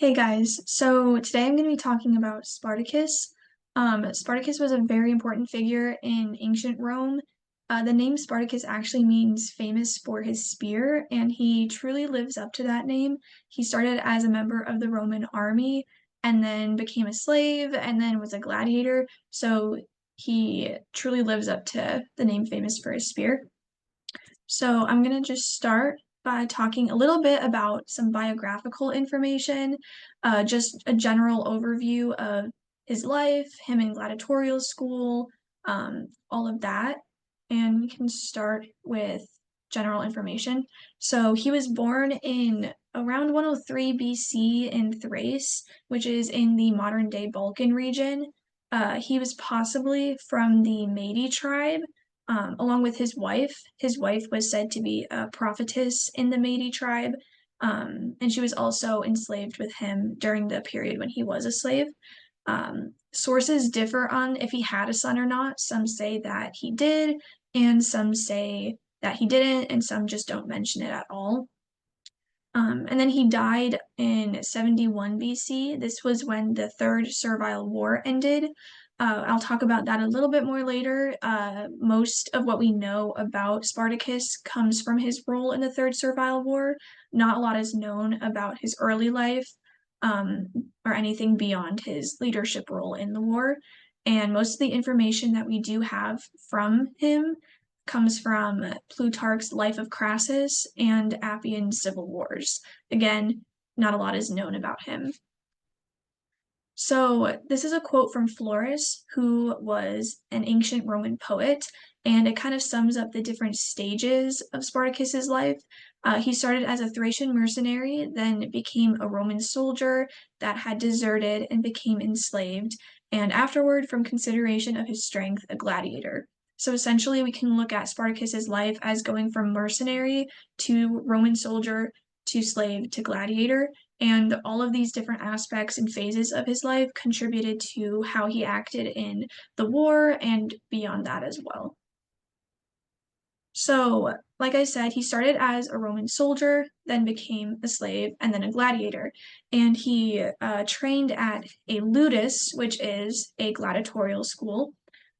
Hey guys, so today I'm going to be talking about Spartacus. Spartacus was a very important figure in ancient Rome. The name Spartacus actually means famous for his spear, and he truly lives up to that name. He started as a member of the Roman army and then became a slave and then was a gladiator. So he truly lives up to the name famous for his spear. So I'm going to just start by talking a little bit about some biographical information, just a general overview of his life, him in gladiatorial school, all of that. And we can start with general information. So he was born in around 103 BC in Thrace, which is in the modern day Balkan region. He was possibly from the Mede tribe along with his wife. His wife was said to be a prophetess in the Mede tribe, and she was also enslaved with him during the period when he was a slave. Sources differ on if he had a son or not. Some say that he did, and some say that he didn't, and some just don't mention it at all. And then he died in 71 BC. This was when the Third Servile War ended. I'll talk about that a little bit more later. Most of what we know about Spartacus comes from his role in the Third Servile War. Not a lot is known about his early life um, or anything beyond his leadership role in the war. And most of the information that we do have from him comes from Plutarch's Life of Crassus and Appian's Civil Wars. Again, not a lot is known about him. So, this is a quote from Florus, who was an ancient Roman poet, and it kind of sums up the different stages of Spartacus's life. He started as a Thracian mercenary, then became a Roman soldier that had deserted and became enslaved, and afterward, from consideration of his strength, a gladiator. So essentially, we can look at Spartacus's life as going from mercenary to Roman soldier to slave to gladiator, and all of these different aspects and phases of his life contributed to how he acted in the war and beyond that as well. So, like I said, he started as a Roman soldier, then became a slave, and then a gladiator. And he trained at a ludus, which is a gladiatorial school.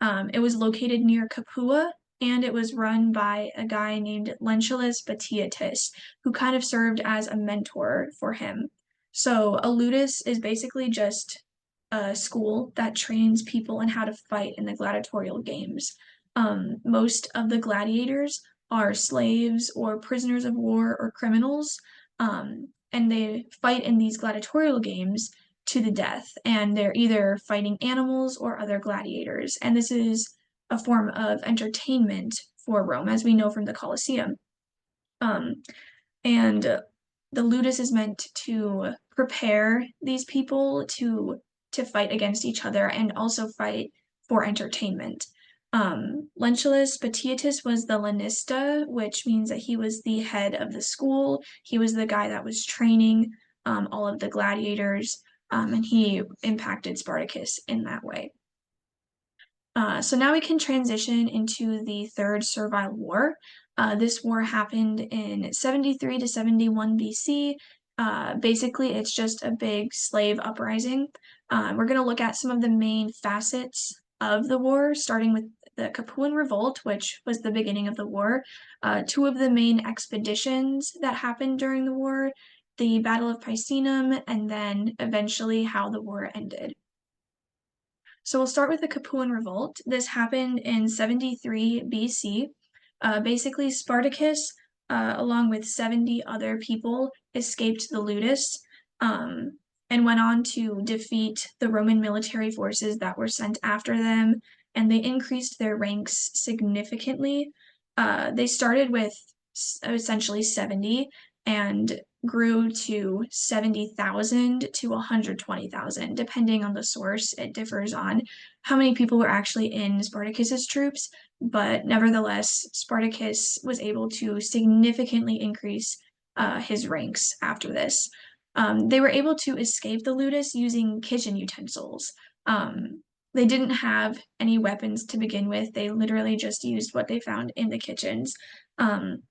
It was located near Capua, and it was run by a guy named Lentulus Batiatus, who kind of served as a mentor for him. So, a ludus is basically just a school that trains people in how to fight in the gladiatorial games. Most of the gladiators are slaves or prisoners of war or criminals, and they fight in these gladiatorial games to the death, and they're either fighting animals or other gladiators. And this is a form of entertainment for Rome, as we know from the Colosseum. Um, and the ludus is meant to prepare these people to fight against each other and also fight for entertainment. Lentulus Batiatus was the lanista, which means that he was the head of the school. He was the guy that was training all of the gladiators, and he impacted Spartacus in that way. So now we can transition into the Third Servile War. This war happened in 73 to 71 BC. Basically, it's just a big slave uprising. We're going to look at some of the main facets of the war, starting with the Capuan Revolt, which was the beginning of the war, two of the main expeditions that happened during the war, the Battle of Picenum, and then eventually how the war ended. So we'll start with the Capuan Revolt. This happened in 73 BC. Basically, Spartacus, along with 70 other people, escaped the ludus and went on to defeat the Roman military forces that were sent after them, and they increased their ranks significantly. They started with essentially 70 and grew to 70,000 to 120,000, depending on the source. It differs on how many people were actually in Spartacus's troops, but nevertheless, Spartacus was able to significantly increase his ranks after this. They were able to escape the ludus using kitchen utensils. They didn't have any weapons to begin with. They literally just used what they found in the kitchens. Um,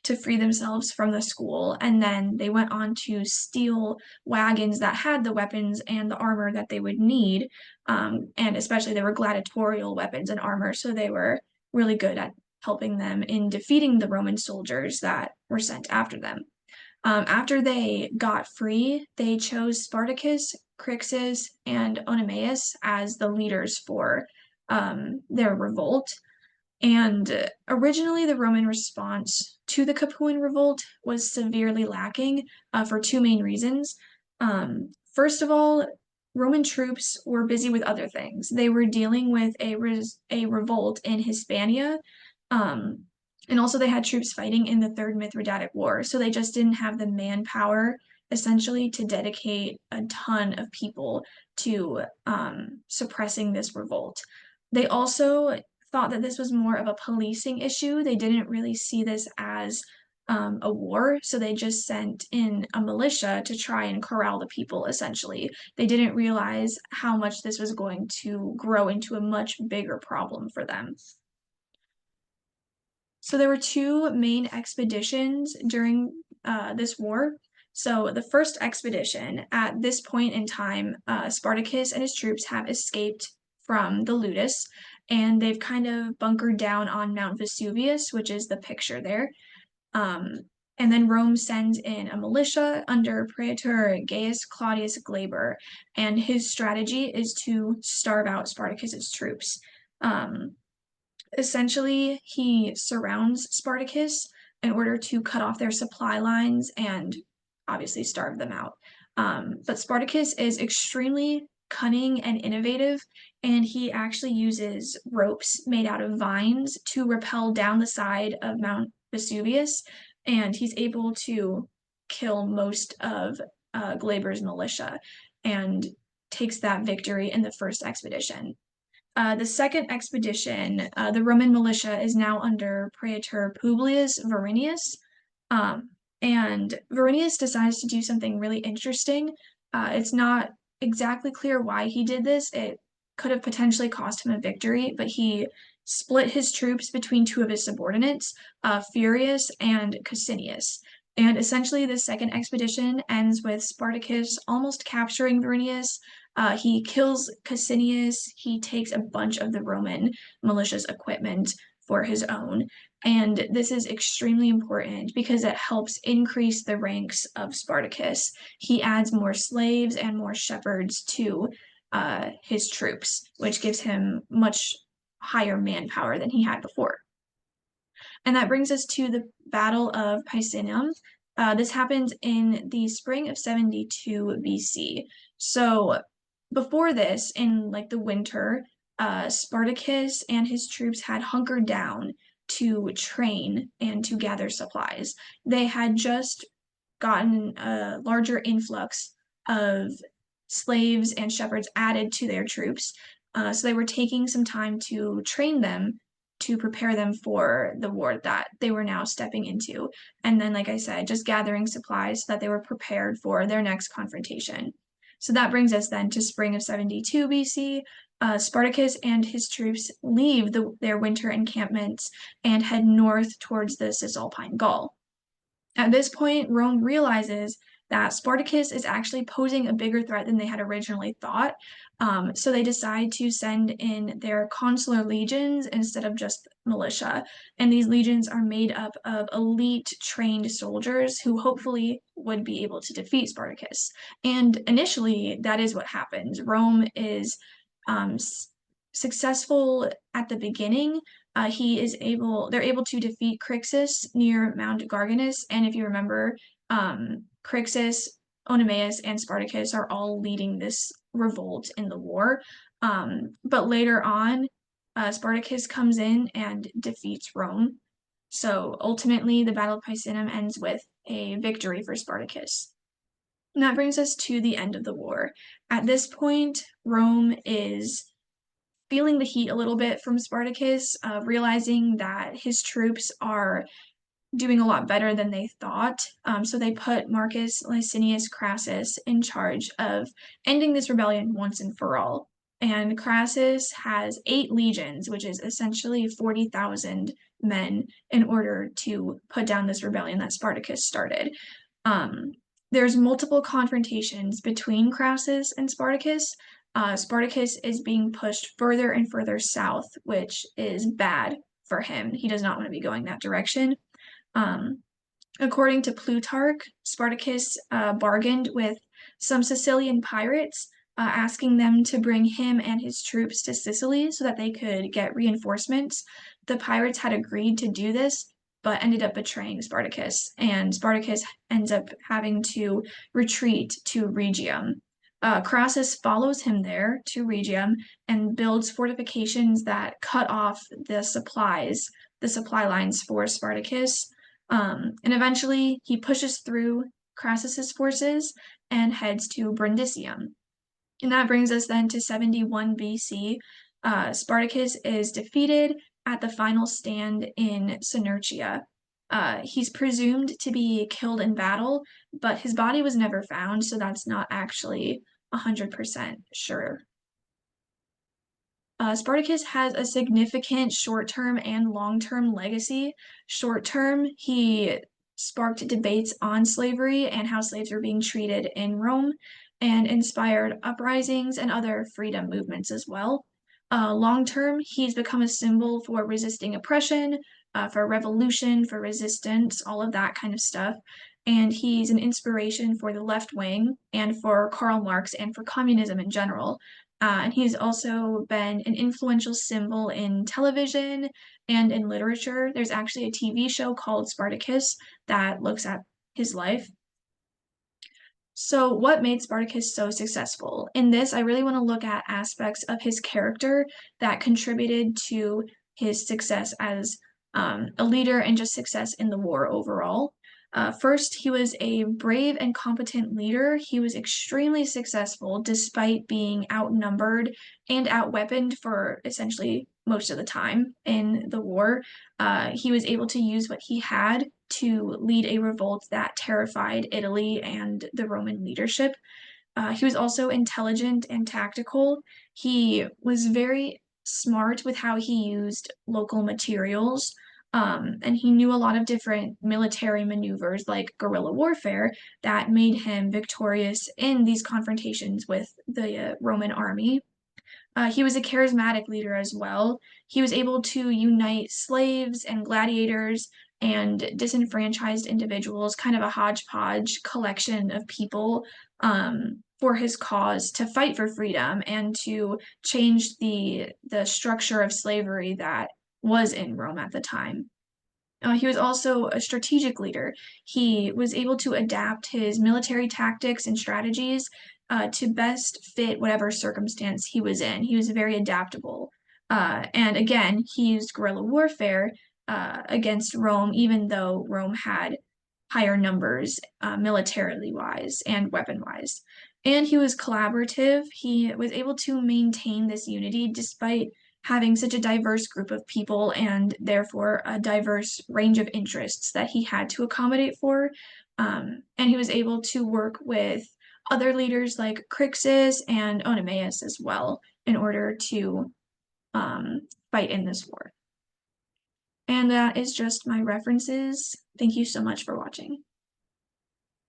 to free themselves from the school, and then they went on to steal wagons that had the weapons and the armor that they would need. And especially they were gladiatorial weapons and armor, so they were really good at helping them in defeating the Roman soldiers that were sent after them. After they got free, they chose Spartacus, Crixus, and Oenomaus as the leaders for their revolt. And originally, the Roman response to the Capuan revolt was severely lacking for two main reasons. First of all, Roman troops were busy with other things. They were dealing with a revolt in Hispania, um, and also they had troops fighting in the Third Mithridatic War, so they just didn't have the manpower essentially to dedicate a ton of people to suppressing this revolt. They also thought that this was more of a policing issue. They didn't really see this as a war, so they just sent in a militia to try and corral the people, essentially. They didn't realize how much this was going to grow into a much bigger problem for them. So there were two main expeditions during this war. So the first expedition, at this point in time, Spartacus and his troops have escaped from the ludus, and they've kind of bunkered down on Mount Vesuvius, which is the picture there. Um, and then Rome sends in a militia under Praetor Gaius Claudius Glaber, and his strategy is to starve out Spartacus's troops. Um, Essentially, he surrounds Spartacus in order to cut off their supply lines and obviously starve them out. But Spartacus is extremely cunning and innovative, and he actually uses ropes made out of vines to rappel down the side of Mount Vesuvius, and he's able to kill most of Glaber's militia and takes that victory in the first expedition. The second expedition, the Roman militia is now under Praetor Publius Varinius. Um, and Varinius decides to do something really interesting. It's not exactly clear why he did this. It could have potentially cost him a victory, but he split his troops between two of his subordinates, Furius and Cassinius. And essentially, the second expedition ends with Spartacus almost capturing Varinius. He kills Cassinius. He takes a bunch of the Roman militia's equipment for his own. And this is extremely important because it helps increase the ranks of Spartacus. He adds more slaves and more shepherds to his troops, which gives him much higher manpower than he had before. And that brings us to the Battle of Picenum. This happens in the spring of 72 BC. So before this, in like the winter, Spartacus and his troops had hunkered down to train and to gather supplies. They had just gotten a larger influx of slaves and shepherds added to their troops. So they were taking some time to train them to prepare them for the war that they were now stepping into. And then, like I said, just gathering supplies so that they were prepared for their next confrontation. So that brings us then to spring of 72 BC. Spartacus and his troops leave their winter encampments and head north towards the Cisalpine Gaul. At this point, Rome realizes that Spartacus is actually posing a bigger threat than they had originally thought. So they decide to send in their consular legions instead of just militia. And these legions are made up of elite trained soldiers who hopefully would be able to defeat Spartacus. And initially, that is what happens. Rome is successful at the beginning. They're able to defeat Crixus near Mount Garganus, and if you remember, Crixus, Oenomaus, and Spartacus are all leading this revolt in the war. But later on, Spartacus comes in and defeats Rome. So ultimately, the Battle of Picenum ends with a victory for Spartacus. And that brings us to the end of the war. At this point, Rome is feeling the heat a little bit from Spartacus, realizing that his troops are doing a lot better than they thought. So they put Marcus Licinius Crassus in charge of ending this rebellion once and for all. And Crassus has 8 legions, which is essentially 40,000 men in order to put down this rebellion that Spartacus started. Um, there's multiple confrontations between Crassus and Spartacus. Spartacus is being pushed further and further south, which is bad for him. He does not want to be going that direction. Um, According to Plutarch, Spartacus bargained with some Sicilian pirates, asking them to bring him and his troops to Sicily so that they could get reinforcements. The pirates had agreed to do this, but ended up betraying Spartacus, and Spartacus ends up having to retreat to Rhegium. Crassus follows him there to Rhegium and builds fortifications that cut off the supply lines for Spartacus. And eventually he pushes through Crassus's forces and heads to Brundisium. And that brings us then to 71 BC. Spartacus is defeated at the final stand in Synertia. He's presumed to be killed in battle, but his body was never found, so that's not actually 100% sure. Spartacus has a significant short-term and long-term legacy. Short-term, he sparked debates on slavery and how slaves were being treated in Rome, and inspired uprisings and other freedom movements as well. Long-term, he's become a symbol for resisting oppression, for revolution, for resistance, all of that kind of stuff. And he's an inspiration for the left wing and for Karl Marx and for communism in general. And he's also been an influential symbol in television and in literature. There's actually a TV show called Spartacus that looks at his life. So, what made Spartacus so successful? In this, I really want to look at aspects of his character that contributed to his success as a leader and just success in the war overall. First, he was a brave and competent leader. He was extremely successful despite being outnumbered and outweaponed for essentially most of the time in the war. He was able to use what he had to lead a revolt that terrified Italy and the Roman leadership. He was also intelligent and tactical. He was very smart with how he used local materials. And he knew a lot of different military maneuvers like guerrilla warfare that made him victorious in these confrontations with the Roman army. He was a charismatic leader as well. He was able to unite slaves and gladiators and disenfranchised individuals, kind of a hodgepodge collection of people for his cause to fight for freedom and to change the structure of slavery that was in Rome at the time. He was also a strategic leader. He was able to adapt his military tactics and strategies to best fit whatever circumstance he was in. He was very adaptable. And again, he used guerrilla warfare against Rome, even though Rome had higher numbers militarily wise and weapon wise. And he was collaborative. He was able to maintain this unity despite having such a diverse group of people and therefore a diverse range of interests that he had to accommodate for. And he was able to work with other leaders like Crixus and Oenomaus as well in order to fight in this war. And that is just my references. Thank you so much for watching.